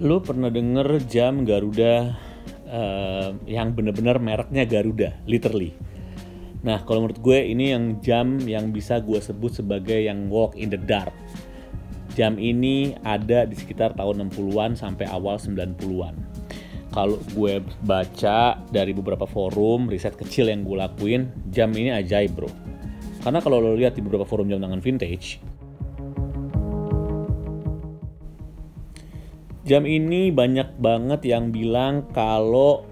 Lu pernah denger jam Garuda yang bener-bener mereknya Garuda, literally. Nah, kalau menurut gue ini yang jam yang bisa gue sebut sebagai yang walk in the dark. Jam ini ada di sekitar tahun 60-an sampai awal 90-an. Kalau gue baca dari beberapa forum, riset kecil yang gue lakuin, jam ini ajaib bro. Karena kalau lo lihat di beberapa forum jam tangan vintage, jam ini banyak banget yang bilang kalau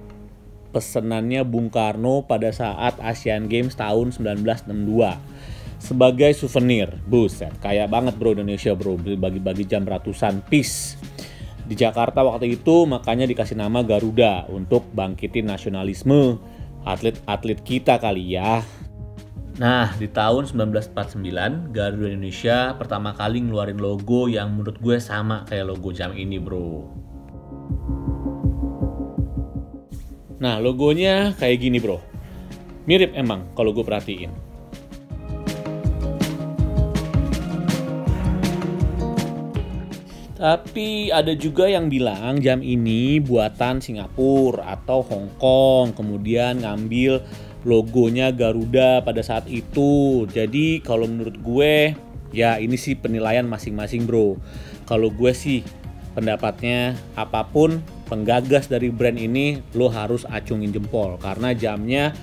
pesenannya Bung Karno pada saat Asian Games tahun 1962 sebagai souvenir. Buset, kaya banget bro Indonesia bro, bagi-bagi jam ratusan piece. Di Jakarta waktu itu makanya dikasih nama Garuda untuk bangkitin nasionalisme atlet-atlet kita kali ya. Nah, di tahun 1949, Garuda Indonesia pertama kali ngeluarin logo yang menurut gue sama kayak logo jam ini, bro. Nah, logonya kayak gini, bro. Mirip emang kalau gue perhatiin. Tapi ada juga yang bilang jam ini buatan Singapura atau Hong Kong, kemudian ngambil logonya Garuda pada saat itu. Jadi kalau menurut gue, ya ini sih penilaian masing-masing bro. Kalau gue sih pendapatnya apapun penggagas dari brand ini lo harus acungin jempol. Karena jamnya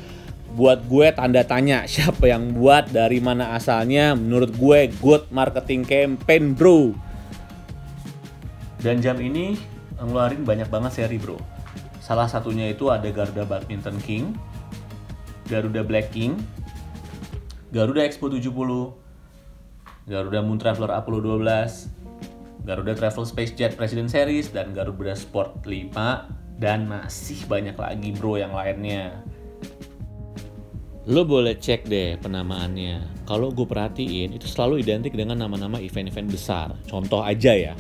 buat gue tanda tanya siapa yang buat, dari mana asalnya. Menurut gue good marketing campaign bro. Dan jam ini ngeluarin banyak banget seri bro. Salah satunya itu ada Garuda Badminton King, Garuda Black King, Garuda Expo 70, Garuda Moon Traveler Apollo 12, Garuda Travel Space Jet President Series, dan Garuda Sport 5, dan masih banyak lagi bro yang lainnya. Lo boleh cek deh penamaannya. Kalau gue perhatiin itu selalu identik dengan nama-nama event-event besar. Contoh aja ya,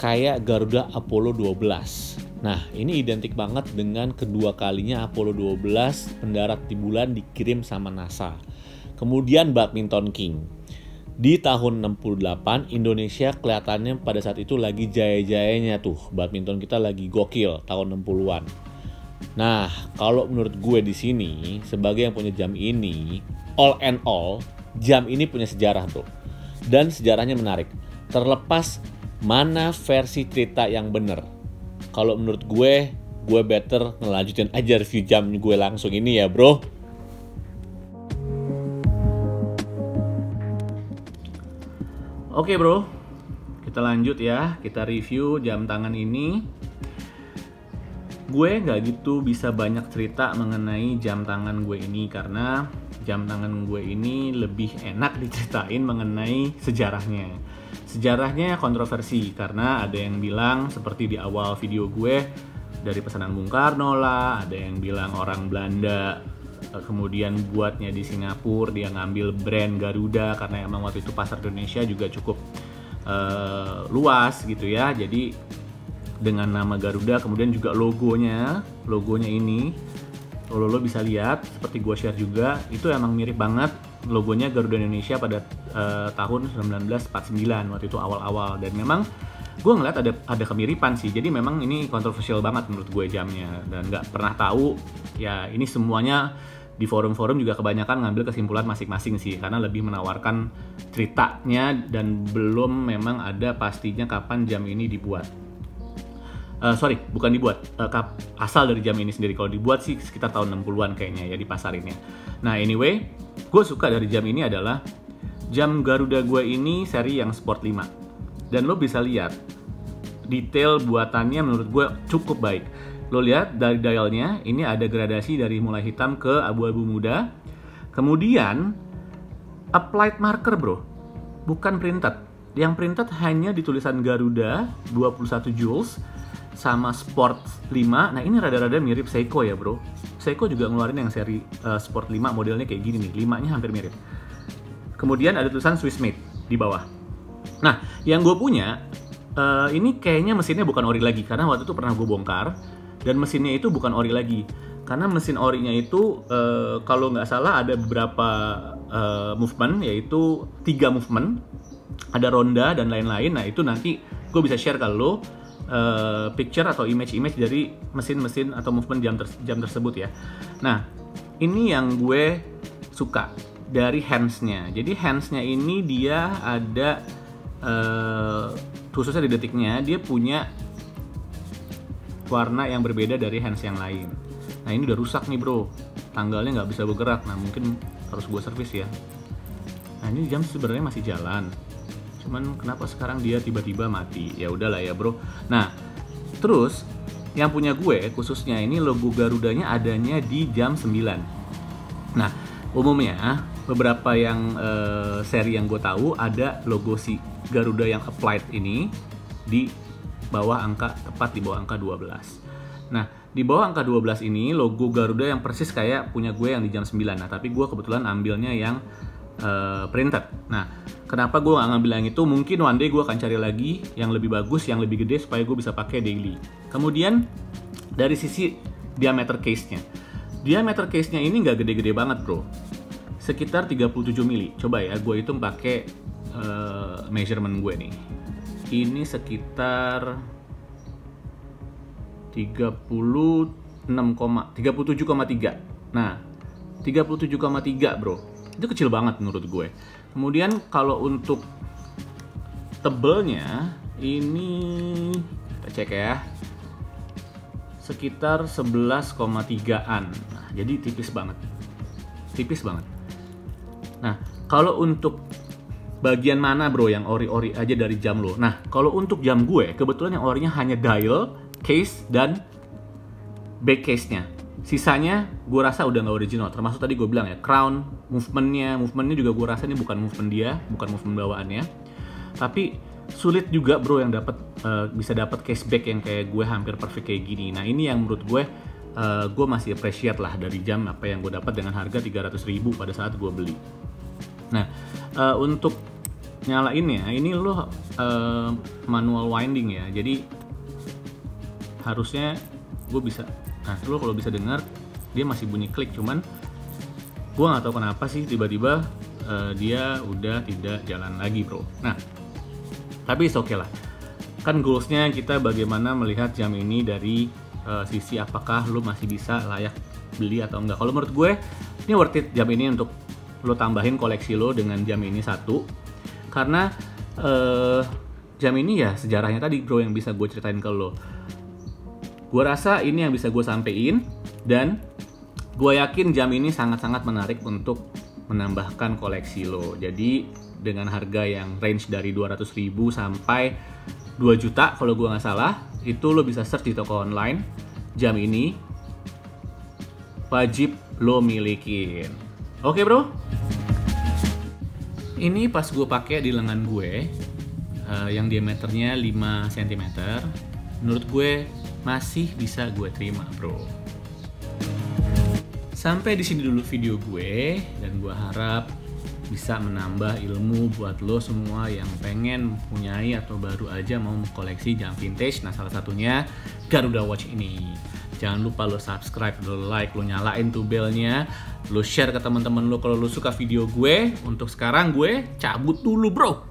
kayak Garuda Apollo 12. Nah, ini identik banget dengan kedua kalinya Apollo 12 mendarat di bulan dikirim sama NASA. Kemudian Badminton King. Di tahun 68, Indonesia kelihatannya pada saat itu lagi jaya-jayanya tuh. Badminton kita lagi gokil tahun 60-an. Nah, kalau menurut gue di sini, sebagai yang punya jam ini, all and all, jam ini punya sejarah bro. Dan sejarahnya menarik. Terlepas mana versi cerita yang bener. Kalau menurut gue better ngelanjutin aja review jam gue langsung ini ya bro. Oke bro, kita lanjut ya. Kita review jam tangan ini. Gue gak gitu bisa banyak cerita mengenai jam tangan gue ini, karena jam tangan gue ini lebih enak diceritain mengenai sejarahnya. Sejarahnya kontroversi karena ada yang bilang seperti di awal video gue, dari pesanan Bung Karno lah, ada yang bilang orang Belanda kemudian buatnya di Singapura, dia ngambil brand Garuda karena emang waktu itu pasar Indonesia juga cukup luas gitu ya. Jadi dengan nama Garuda, kemudian juga logonya ini lo bisa lihat, seperti gue share juga, itu emang mirip banget logonya Garuda Indonesia pada tahun 1949 waktu itu awal-awal. Dan memang gue ngeliat ada kemiripan sih, jadi memang ini kontroversial banget menurut gue jamnya, dan nggak pernah tahu ya. Ini semuanya di forum-forum juga kebanyakan ngambil kesimpulan masing-masing sih, karena lebih menawarkan ceritanya dan belum memang ada pastinya kapan jam ini dibuat. Bukan dibuat, asal dari jam ini sendiri. Kalau dibuat sih sekitar tahun 60-an kayaknya ya dipasarinnya. Nah anyway, gue suka dari jam ini adalah jam Garuda gue ini seri yang Sport 5. Dan lo bisa lihat detail buatannya menurut gue cukup baik. Lo lihat dari dialnya, ini ada gradasi dari mulai hitam ke abu-abu muda. Kemudian applied marker bro, bukan printed. Yang printed hanya di tulisan Garuda 21 joules sama Sport 5. Nah ini rada-rada mirip Seiko ya bro. Seiko juga ngeluarin yang seri Sport 5 modelnya kayak gini nih, 5-nya hampir mirip. Kemudian ada tulisan Swiss made di bawah. Nah yang gue punya ini kayaknya mesinnya bukan ori lagi, karena waktu itu pernah gue bongkar dan mesinnya itu bukan ori lagi. Karena mesin orinya itu kalau nggak salah ada beberapa movement, yaitu 3 movement, ada ronda dan lain-lain. Nah itu nanti gue bisa share ke lo picture atau image dari mesin-mesin atau movement jam tersebut ya. Nah, ini yang gue suka dari hands-nya. Jadi hands-nya ini dia ada khususnya di detiknya dia punya warna yang berbeda dari hands yang lain. Nah, ini udah rusak nih bro, tanggalnya nggak bisa bergerak. Nah, mungkin harus gue servis ya. Nah, ini jam sebenarnya masih jalan, cuman kenapa sekarang dia tiba-tiba mati? Ya udahlah ya bro. Nah, terus yang punya gue khususnya ini logo Garudanya adanya di jam 9. Nah, umumnya beberapa yang seri yang gue tahu ada logo si Garuda yang applied ini di bawah angka, tepat di bawah angka 12. Nah, di bawah angka 12 ini logo Garuda yang persis kayak punya gue yang di jam 9. Nah, tapi gue kebetulan ambilnya yang printed. Nah, kenapa gue nggak ngambil yang itu? Mungkin one day gue akan cari lagi yang lebih bagus, yang lebih gede supaya gue bisa pakai daily. Kemudian dari sisi diameter case-nya. Diameter case-nya ini nggak gede-gede banget bro. Sekitar 37 mili. Coba ya, gue hitung pakai measurement gue nih. Ini sekitar 37,3. Nah, 37,3 bro. Itu kecil banget menurut gue. Kemudian kalau untuk tebelnya ini kita cek ya. Sekitar 11,3an. Nah, jadi tipis banget. Tipis banget. Nah, kalau untuk bagian mana bro yang ori-ori aja dari jam lo? Nah, kalau untuk jam gue, kebetulan yang orinya hanya dial, case, dan back case-nya. Sisanya gue rasa udah nggak original. Termasuk tadi gue bilang ya, crown, movementnya juga gue rasa ini bukan movement dia, bukan movement bawaannya. Tapi sulit juga bro yang bisa dapat cashback yang kayak gue hampir perfect kayak gini. Nah, ini yang menurut gue masih appreciate lah dari jam apa yang gue dapat dengan harga 300.000 pada saat gue beli. Nah, untuk nyalainnya ini lo manual winding ya, jadi harusnya gue bisa. Nah, lo kalau bisa dengar dia masih bunyi klik, cuman gue nggak tahu kenapa sih tiba-tiba dia udah tidak jalan lagi bro. Nah, tapi oke lah, kan goalsnya kita bagaimana melihat jam ini dari sisi apakah lo masih bisa layak beli atau enggak. Kalau menurut gue ini worth it jam ini untuk lo tambahin koleksi lo dengan jam ini satu, karena jam ini ya sejarahnya tadi bro yang bisa gue ceritain ke lo. Gue rasa ini yang bisa gue sampein, dan gue yakin jam ini sangat-sangat menarik untuk menambahkan koleksi lo. Jadi dengan harga yang range dari 200.000 sampai 2 juta kalau gue nggak salah, itu lo bisa search di toko online. Jam ini wajib lo milikin. Oke bro, ini pas gue pakai di lengan gue yang diameternya 5 cm, menurut gue masih bisa gue terima bro. Sampai di sini dulu video gue, dan gue harap bisa menambah ilmu buat lo semua yang pengen mempunyai atau baru aja mau koleksi jam vintage. Nah, salah satunya Garuda Watch ini. Jangan lupa lo subscribe, lo like, lo nyalain tuh belnya, lo share ke teman-teman lo kalau lo suka video gue. Untuk sekarang gue cabut dulu bro.